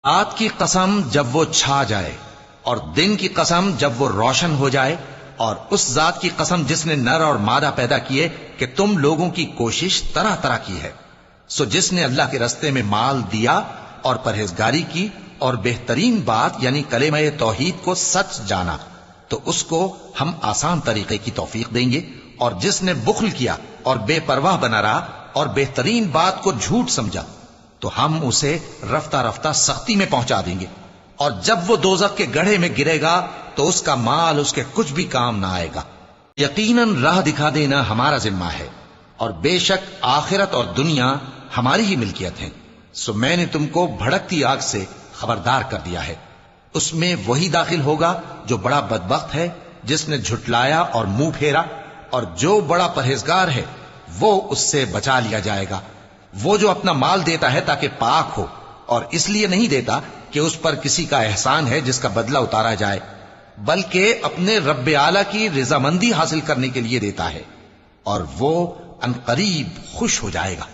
رات کی قسم جب وہ چھا جائے اور دن کی قسم جب وہ روشن ہو جائے، اور اس ذات کی قسم جس نے نر اور مادہ پیدا کیے کہ تم لوگوں کی کوشش طرح طرح کی ہے۔ سو جس نے اللہ کے رستے میں مال دیا اور پرہیزگاری کی اور بہترین بات یعنی کلمہ توحید کو سچ جانا، تو اس کو ہم آسان طریقے کی توفیق دیں گے، اور جس نے بخل کیا اور بے پرواہ بنا رہا اور بہترین بات کو جھوٹ سمجھا، تو ہم اسے رفتہ رفتہ سختی میں پہنچا دیں گے، اور جب وہ دوزخ کے گڑھے میں گرے گا تو اس کا مال اس کے کچھ بھی کام نہ آئے گا۔ یقیناً راہ دکھا دینا ہمارا ذمہ ہے، اور بے شک آخرت اور دنیا ہماری ہی ملکیت ہیں، سو میں نے تم کو بھڑکتی آگ سے خبردار کر دیا ہے۔ اس میں وہی داخل ہوگا جو بڑا بدبخت ہے، جس نے جھٹلایا اور منہ پھیرا، اور جو بڑا پرہیزگار ہے وہ اس سے بچا لیا جائے گا۔ وہ جو اپنا مال دیتا ہے تاکہ پاک ہو، اور اس لیے نہیں دیتا کہ اس پر کسی کا احسان ہے جس کا بدلہ اتارا جائے، بلکہ اپنے رب اعلیٰ کی رضامندی حاصل کرنے کے لیے دیتا ہے، اور وہ عنقریب خوش ہو جائے گا۔